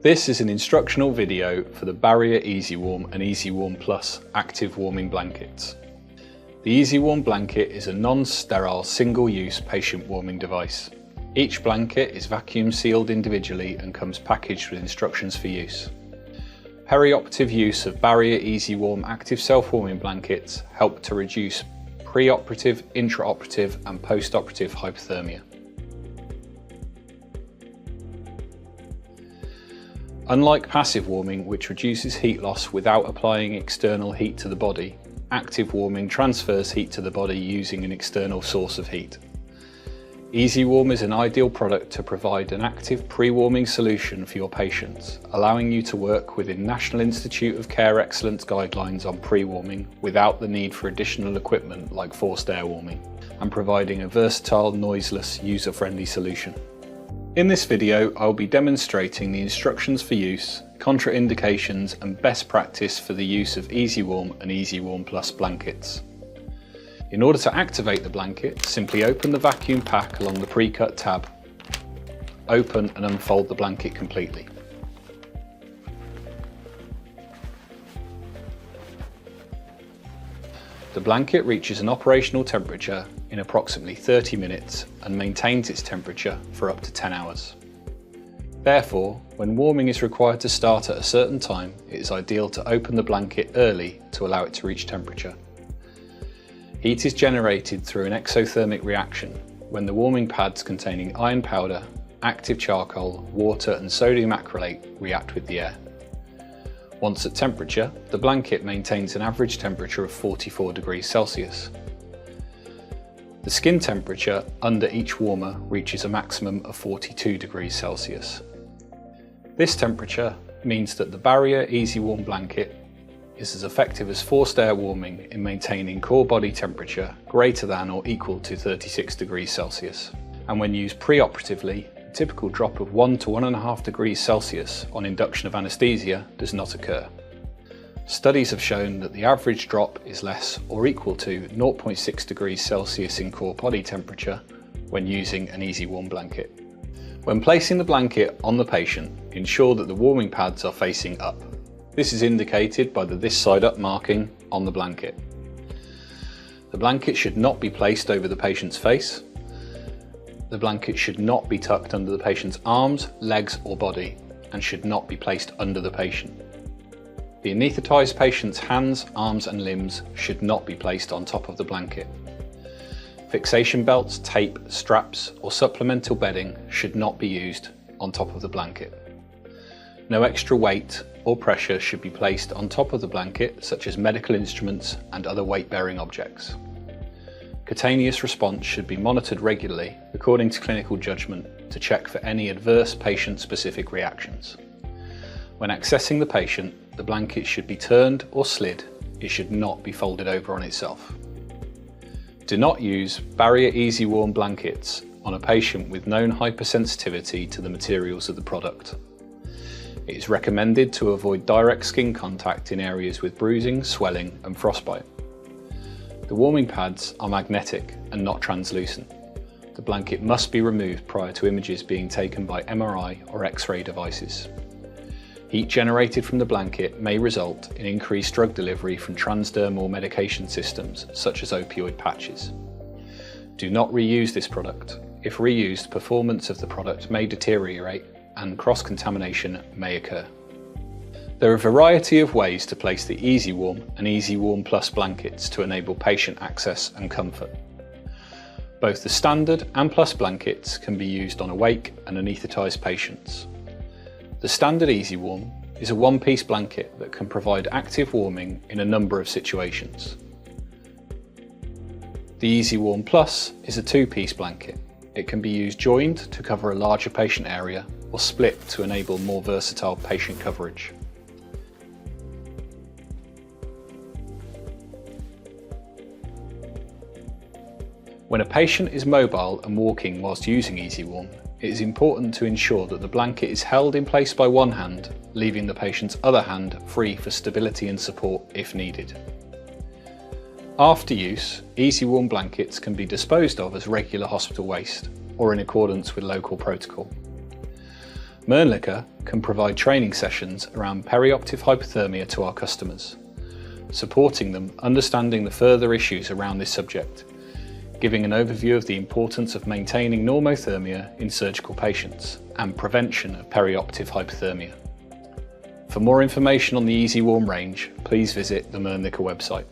This is an instructional video for the BARRIER EasyWarm and EasyWarm Plus active warming blankets. The EasyWarm blanket is a non-sterile single-use patient warming device. Each blanket is vacuum sealed individually and comes packaged with instructions for use. Perioperative use of BARRIER EasyWarm active self-warming blankets help to reduce preoperative, intraoperative and post-operative hypothermia. Unlike passive warming, which reduces heat loss without applying external heat to the body, active warming transfers heat to the body using an external source of heat. EasyWarm is an ideal product to provide an active pre-warming solution for your patients, allowing you to work within National Institute of Care Excellence guidelines on pre-warming without the need for additional equipment like forced air warming, and providing a versatile, noiseless, user-friendly solution. In this video, I'll be demonstrating the instructions for use, contraindications and best practice for the use of EasyWarm and EasyWarm Plus blankets. In order to activate the blanket, simply open the vacuum pack along the pre-cut tab, open and unfold the blanket completely. The blanket reaches an operational temperature in approximately 30 minutes and maintains its temperature for up to 10 hours. Therefore, when warming is required to start at a certain time, it is ideal to open the blanket early to allow it to reach temperature. Heat is generated through an exothermic reaction when the warming pads containing iron powder, active charcoal, water and sodium acrylate react with the air. Once at temperature, the blanket maintains an average temperature of 44 degrees Celsius. The skin temperature under each warmer reaches a maximum of 42 degrees Celsius. This temperature means that the BARRIER EasyWarm blanket is as effective as forced air warming in maintaining core body temperature greater than or equal to 36 degrees Celsius. And when used preoperatively, a typical drop of 1 to 1.5 degrees Celsius on induction of anaesthesia does not occur. Studies have shown that the average drop is less or equal to 0.6 degrees Celsius in core body temperature when using an EasyWarm blanket. When placing the blanket on the patient, ensure that the warming pads are facing up. This is indicated by the "this side up" marking on the blanket. The blanket should not be placed over the patient's face. The blanket should not be tucked under the patient's arms, legs or body, and should not be placed under the patient. The anaesthetised patient's hands, arms and limbs should not be placed on top of the blanket. Fixation belts, tape, straps or supplemental bedding should not be used on top of the blanket. No extra weight or pressure should be placed on top of the blanket, such as medical instruments and other weight-bearing objects. Cutaneous response should be monitored regularly according to clinical judgment to check for any adverse patient-specific reactions. When accessing the patient, the blanket should be turned or slid. It should not be folded over on itself. Do not use BARRIER EasyWarm blankets on a patient with known hypersensitivity to the materials of the product. It is recommended to avoid direct skin contact in areas with bruising, swelling and frostbite. The warming pads are magnetic and not translucent. The blanket must be removed prior to images being taken by MRI or X-ray devices. Heat generated from the blanket may result in increased drug delivery from transdermal medication systems such as opioid patches. Do not reuse this product. If reused, performance of the product may deteriorate and cross-contamination may occur. There are a variety of ways to place the EasyWarm and EasyWarm Plus blankets to enable patient access and comfort. Both the standard and Plus blankets can be used on awake and anaesthetised patients. The standard EasyWarm is a one-piece blanket that can provide active warming in a number of situations. The EasyWarm Plus is a two-piece blanket. It can be used joined to cover a larger patient area or split to enable more versatile patient coverage. When a patient is mobile and walking whilst using EasyWarm, it is important to ensure that the blanket is held in place by one hand, leaving the patient's other hand free for stability and support if needed. After use, EasyWarm blankets can be disposed of as regular hospital waste or in accordance with local protocol. Mölnlycke can provide training sessions around perioperative hypothermia to our customers, supporting them understanding the further issues around this subject, giving an overview of the importance of maintaining normothermia in surgical patients and prevention of perioperative hypothermia. For more information on the EasyWarm range, please visit the Mölnlycke website.